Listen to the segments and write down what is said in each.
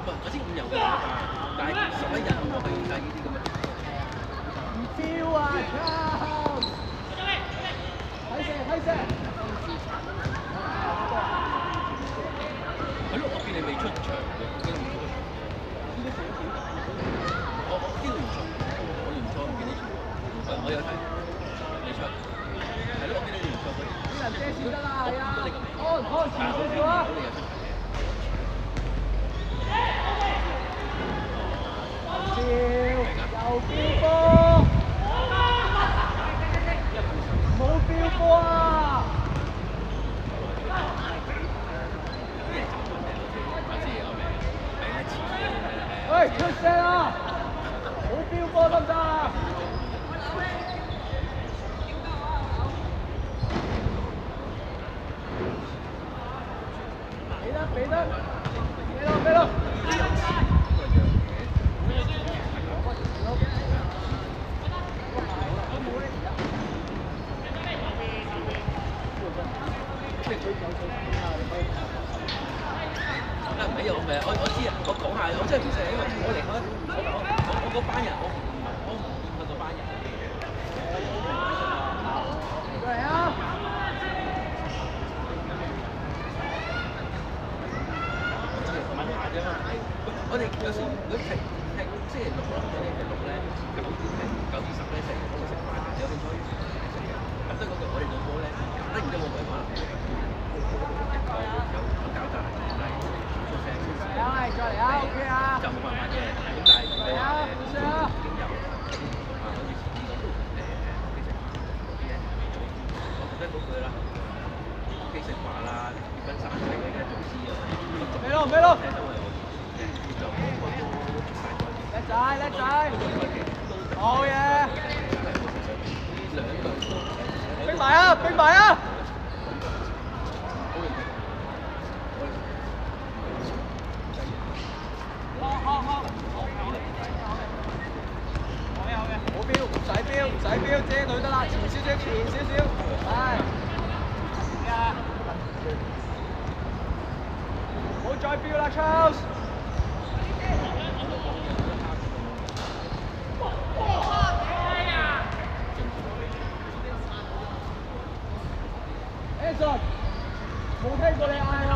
我知5人會打嘛，但係11人我去睇呢啲咁嘅。唔標啊！睇射睇射。係咯，我見你未出場嘅，我見你未出場。我知道聯賽，我聯賽唔見你出，我有睇，你出。係咯，我見你聯賽嗰啲。啲人遮先得啦，係啊。安前少少啊。你有出場嘅。又標波，冇標波啊！喂，出聲啊！冇標波得唔得啊？俾得，俾咯。沒有，我知啊，我講下，我真係唔識，因為我離開我嗰班人，我唔見佢嗰班人。過嚟啊！問下啫嘛，我哋有時如果係星期六咯，我哋係6咧9至10咧成日都食飯嘅，有興趣食嘅。咁得嗰個我哋隊波咧，突然間冇鬼話，有搞大，但係出聲。再嚟啊 ！OK 啊！就冇辦法嘅，咁但係你話已經有好似遲啲咁我覺得嗰句啦，基食話啦，結婚散仔嘅早知啊，咩咯？聽到係我就叻仔，好嘢！冰埋啊！冇標，唔使標，遮佢得啦，前少少，係。唔好再標啦 ，Charles。Anson，冇聽過你嗌喎。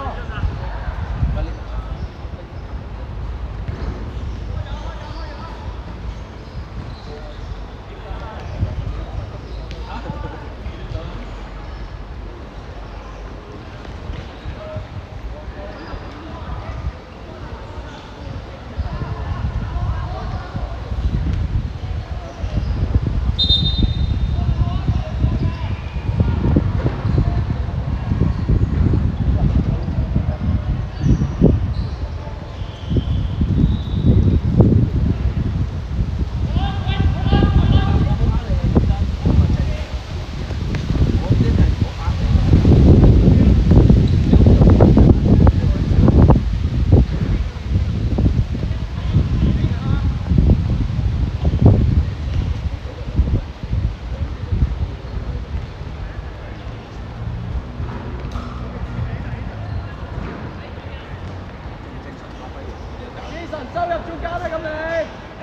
收入中間啦咁你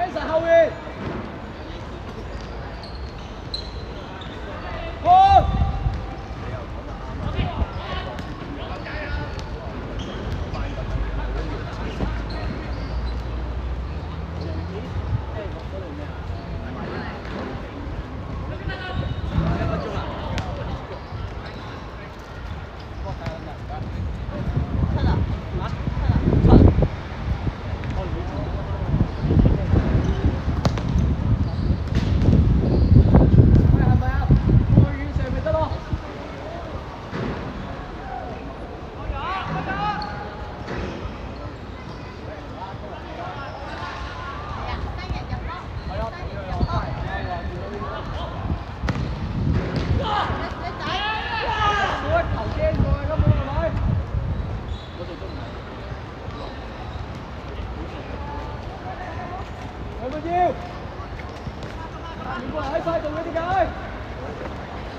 ，Anson 後面，好。喺快動嘅點解？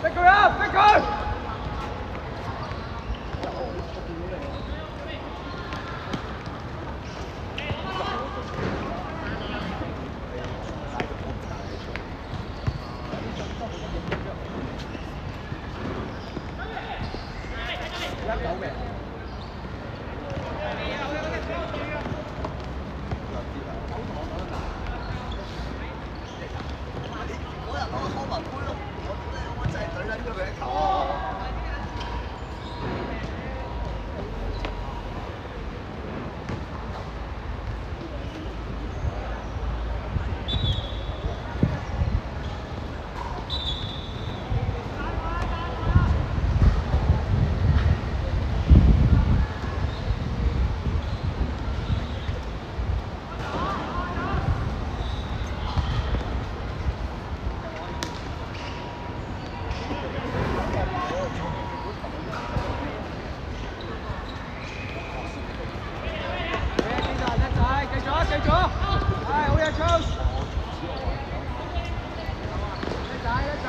逼佢啊！逼佢！嘅 Charles。叻仔叻仔。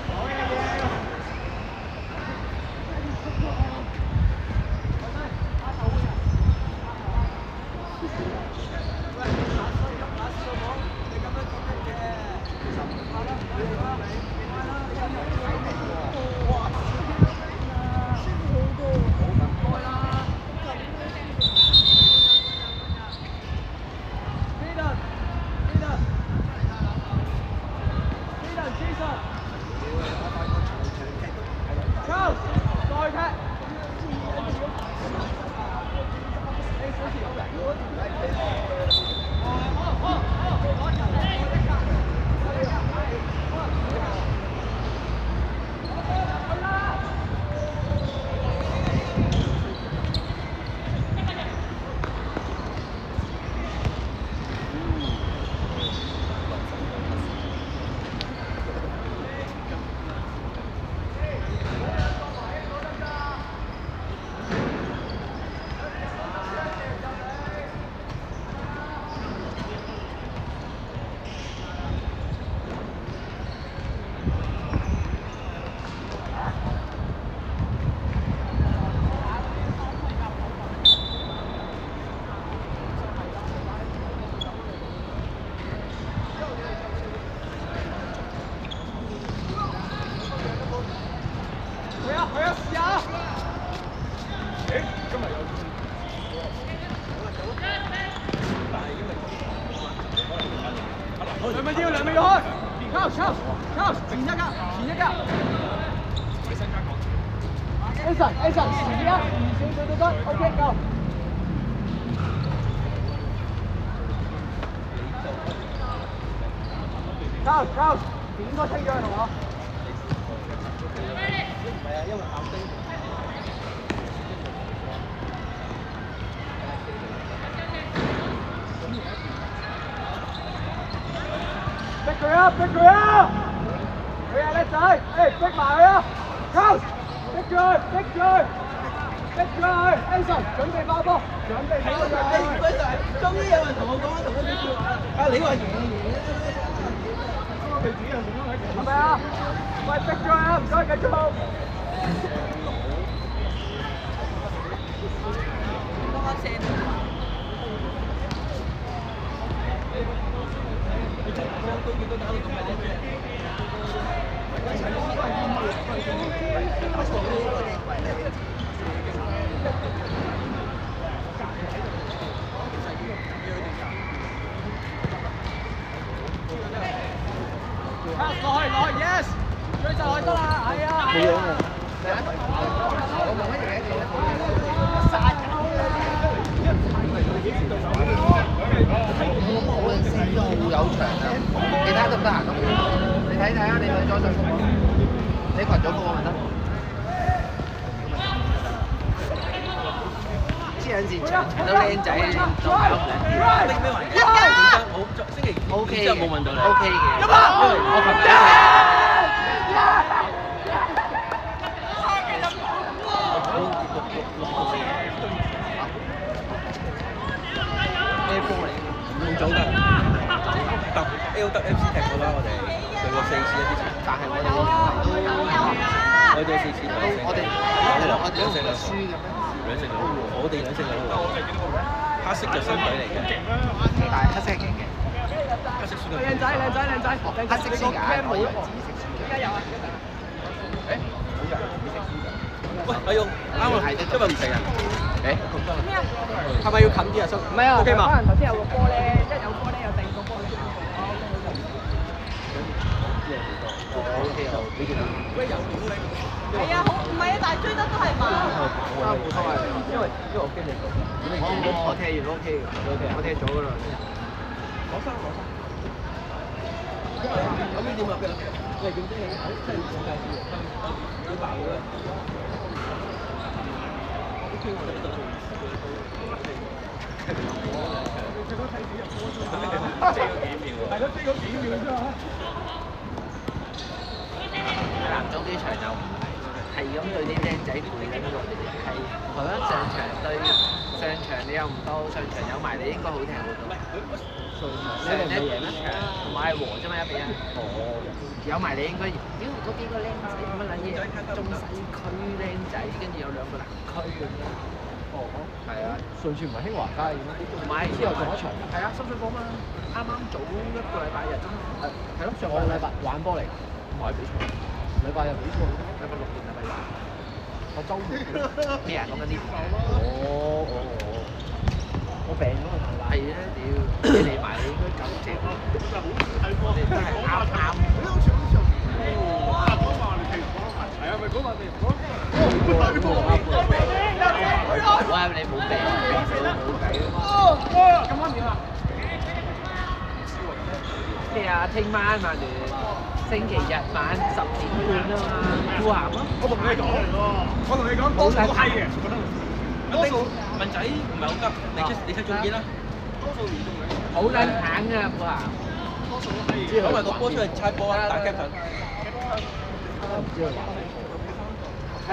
好嘢嘢。兩米要開 ，Charles，前一格。Anson，遲啲啊，少少都得 ，OK， 夠。Charles， 點都清咗佢同我。唔係啊，因為咬丁。逼佢啊！佢啊叻仔，逼埋佢啊 ！Charles， 逼住佢 ！Anson， 準備爆波，終於有人同我講同一句説話啦！啊，你話贏係咪啊？喂，逼住佢啊！唔該，繼續。落去 ，yes， 追就落得啦，係啊。冇樣啊！我嗰陣時都好有場啊！你睇下得唔得閒咁？你睇啊！你去咗上覆你群咗覆我咪得。黐緊線場都靚仔，都係屋靚。咩環境？好，星期O K 之後冇問到你。 O K 嘅。因為我琴日。咩波嚟？咁早得，L 得 MC 踢過啦，我哋對過4次啊之前。但係我哋我哋4次2-4我哋2-4輸嘅咩？我哋2-4黑色就新隊嚟嘅，但係黑色係勁嘅。黑色輸嘅。靚仔，黑色先㗎，我以為紫色先。而家有啊！喂，阿勇，啱啊，今日唔食啊？係咪要近啲啊？叔？唔係啊， OK 嘛？可能頭先有個波咧，一有波咧有第二個波咧。係啊，好唔係啊，但係追得都係慢。冇所謂，因為我經歷過。我踢完 OK 嘅，我踢咗㗎啦。攞生。咁呢點啊？你係點啫？真係冇介紹，要爆嘅。OK，我哋呢度。係咯，追咗幾秒啫嘛。南中呢場就唔係咁對啲僆仔背緊我哋係，係咯，上場場你又唔到，上場有埋你應該好踢好多。上一場同埋係和啫嘛1-1。哦。有埋你應該，屌嗰幾個僆仔點乜撚嘢？中西區僆仔，跟住有2個南區咁樣。哦。係啊。上次唔係興華街嘅咩？唔係之後仲有一場。係啊，深水埗嘛，啱啱早1個禮拜日啫嘛。係咯，上個禮拜玩波嚟㗎，唔係比賽，禮拜日比賽，禮拜6定禮拜日。我週末咩啊？講緊呢條。我病咗啊！係啊，屌！你嚟埋你應該夠正咯。你真係啱。喂，你冇病，冇計啊！咁點啊？咩啊？聽晚曼聯星期日晚10點半啊嘛，富咸咯。我同你講，多數係嘅。多數文仔唔係好急，你出中堅啦。多數連中嘅。好撚硬㗎富咸。多數都係。因為個波出去猜波啊，打 captain。唔知佢話咩？係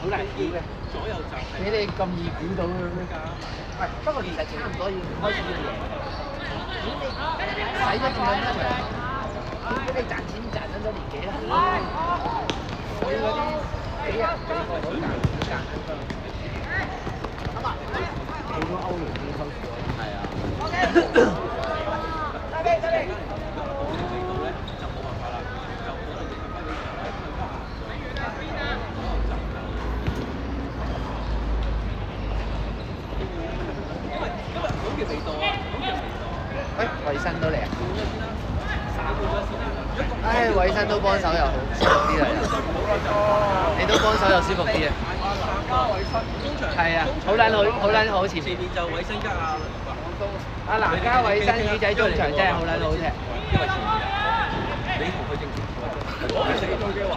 好難估嘅。左右就係。俾你咁易估到嘅咩？喂，不過其實差唔多要開始要贏。你使咗咁撚多場，咁你賺錢賺緊咗年幾啦？佢嗰啲幾日幾個好賺緊多。好多歐聯啲收視率。係啊。就冇辦法啦，就嗰度地方因為好嘅味道啊，好嘅味道。喂，衞生都嚟啊！唉，衞生都幫手又好舒服啲啦，你都幫手又舒服啲啊！係啊，好撚好前前面就衞生加阿南家衞生魚仔中場真係好撚好踢。因為前面你同佢正前我係死咗嘅話，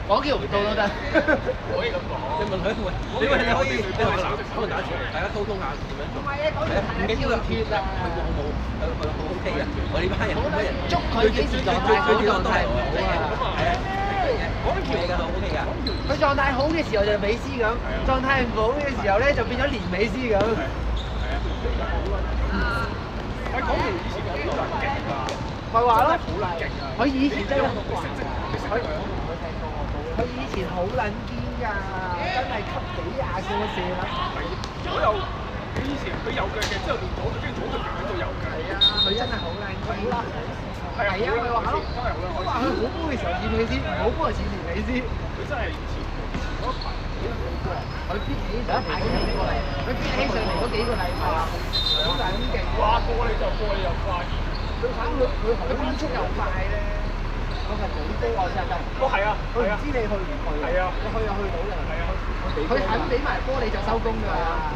講橋唔到都得。可以咁講。你問佢喂，你可以你同個男可能打一場，大家溝通下點樣做。係啊，唔緊要啦。佢冇，佢 OK 嘅。我呢班人冇乜人。捉佢幾時狀態好狀態唔好啊！係啊，講橋嘅就 OK 㗎。佢狀態好嘅時候就美斯咁，狀態唔好嘅時候咧就變咗連美斯咁。喂，講完以前講到係勁㗎，咪話咯，好撚勁啊！佢以前真係好怪，佢以前好撚堅㗎，真係吸幾廿個射啦。左右，佢以前佢右腳嘅，之後練左腳，跟住左腳喺度右腳。係啊，佢真係好撚堅啦。係啊，咪話咯，我話佢好波嘅時候似美斯，唔好波就似連美斯。佢真係以前嗰排佢逼起上嚟嗰幾個禮，佢逼起上嚟嗰幾個禮拜，好撚勁。哇，過你就過你又快，佢變速又快咧，佢係好多啊真係。哦係啊，佢唔知你去唔去。係啊，你去就去到啦。係啊，佢肯俾埋波你就收工㗎啦。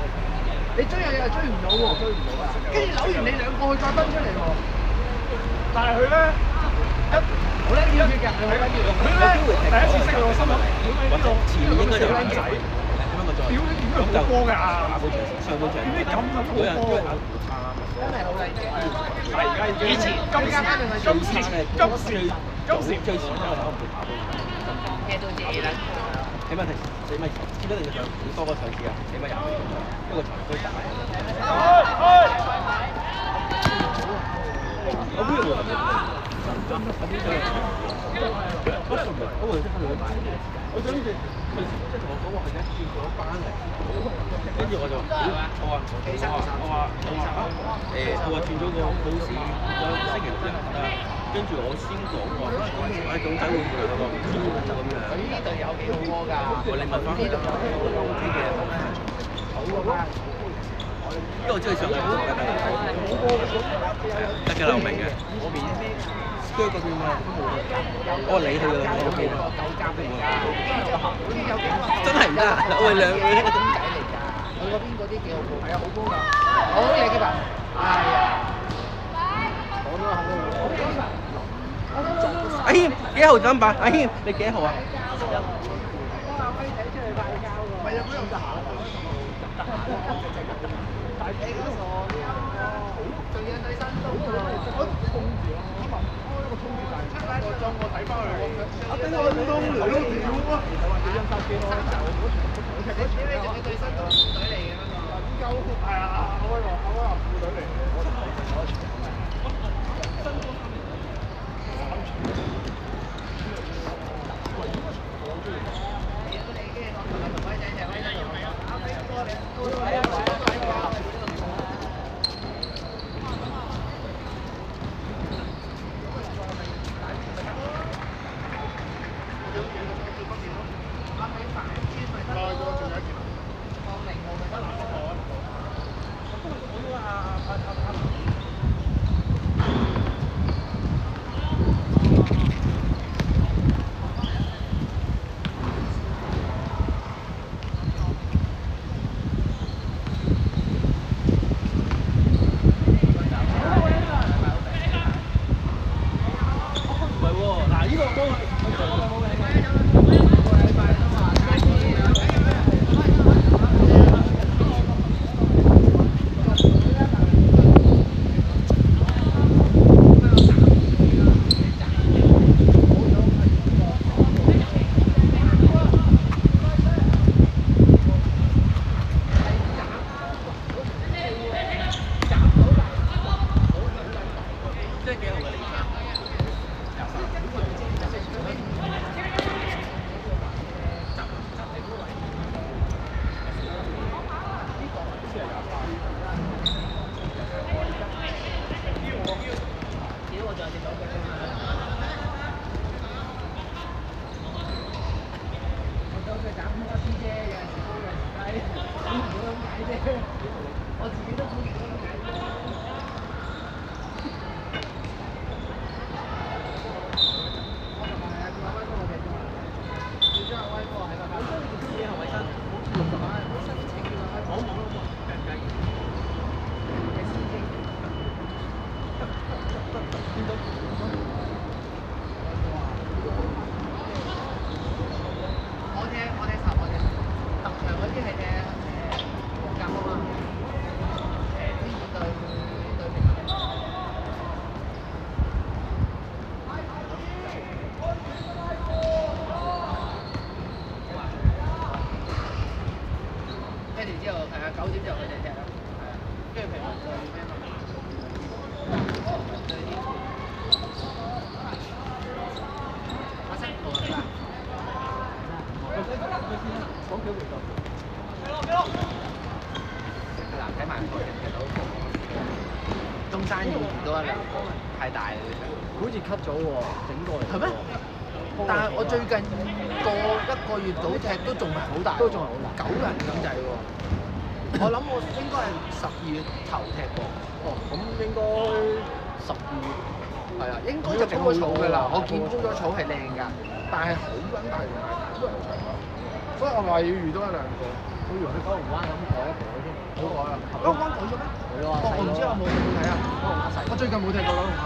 你追又追唔到喎，追唔到啊！跟住扭完你2個，佢再分出嚟喎。但係佢咧好撚熱血㗎，佢好撚熱血。佢咧第一次識佢，我心諗或者前面應該就男仔，咁樣個再屌你點樣好波㗎？下半場上半場點解咁好波？真係好撚勁。但係而家已經以前今時最前都係可能會跑步，踢到謝撚。起碼你咪一定要多個賽事啊，起碼廿個，一個場區大。我邊度？我想住佢即係同我講話係一轉咗班嚟，跟住我就我話佢話轉咗個報時，咗星期6日跟住我先講話，總體會唔會嚟喎？就咁樣。佢呢隊有幾好波㗎？你問翻佢啦，OK 嘅，好嘅班。因為我知佢上嚟好嘅，得嘅啦，我明嘅。嗰邊咩？我話你去㗎啦，我邊？真係唔得，我哋兩個點解嚟㗎？佢嗰邊嗰啲幾好波，係啊，好波㗎。好嘢嘅吧？係啊。講咗肯定會。阿謙幾號等吧？阿謙你幾號啊？威仔出嚟派膠㗎。唔係啊，邊有得閒？大隻嗰個，仲要對身都喎。我衝住啊！我衝住大個鐘，我睇翻佢。我頂我東嚟咯，屌啊！其實話幾張沙機咯，就嗰場對身都係隊嚟嘅。即係幾好嘅理解。跟住之後係啊，9點之後佢哋踢啦，係啊，跟住平民對咩嘛？對呢阿星號係嘛？嗱，睇埋個人嘅到中山要唔多一兩個，太大啦，好似 cut 咗喎，整過嚟。係咩？但係我最近一個月到踢都仲係好大，都仲係好大9人咁滯喎。我諗我應該係12月頭踢過。哦，咁應該12月。係啊，應該就鋪咗草㗎啦。我見鋪咗草係靚㗎，但係好撚大條鞋，都係長咯。所以我話要預多一兩個。我以為去九龍灣咁改一改添。好改啊！九龍灣改咗咩？改咗啊！我唔知我冇睇啊。九龍灣細。我最近冇踢過九龍灣。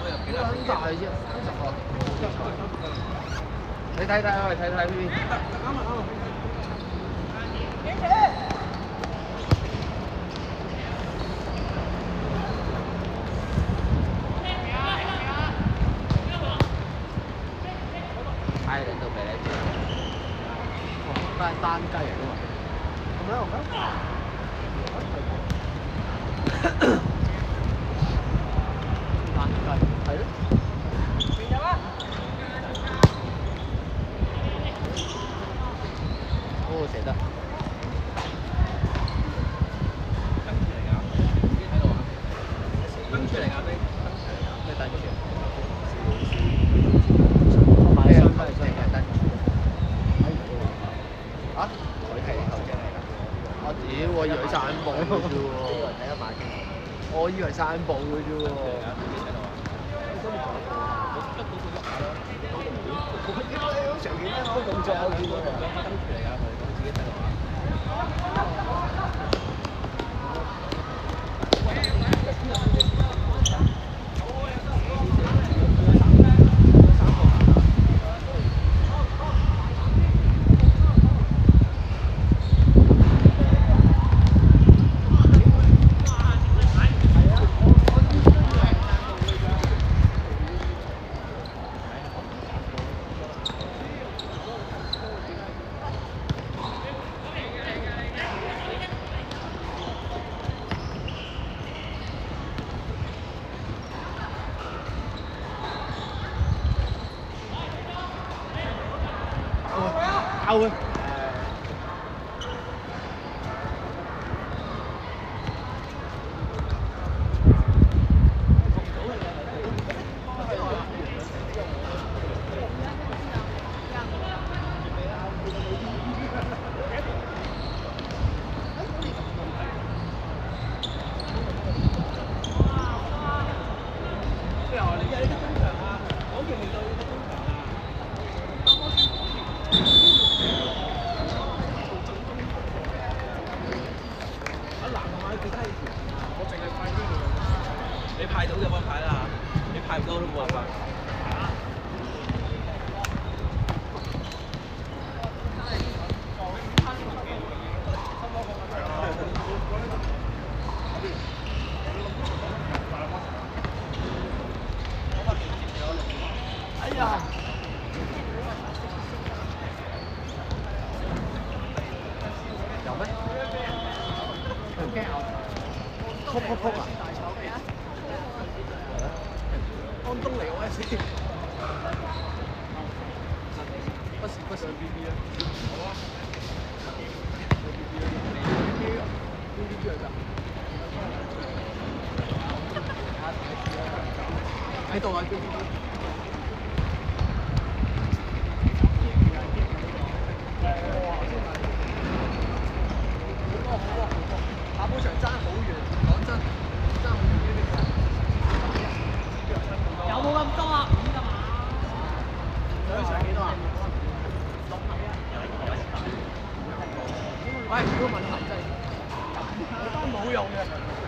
好撚大啫，30個。你睇睇我哋睇睇呢邊。啱啊啱啊。ai đến từ về đây chưa? Tan cây rồi đúng không? Không đấy không đấy. Tan cây, thấy đấy. Ô, sẽ được. Bắn出嚟㗎，你帶咗條。啊？佢係頭隻嚟㗎。我屌，我以為散步嘅啫喎。睇一買機。我以為散步嘅啫喎。成件一個動作我見過㗎。跟住嚟㗎，佢自己睇到。out 啊！我淨係派呢度。你派到就幫派啦，你派唔到都冇辦法。哎呀！有咩？佢唔驚咬？撲撲撲啊！安東尼我先。不是 B B 啊。好啊。喺度啊 B B。下半場爭好遠，講真，爭好遠呢啲。有冇咁多啊？5㗎嘛？想上幾多啊？喂，如果問題真係冇用嘅。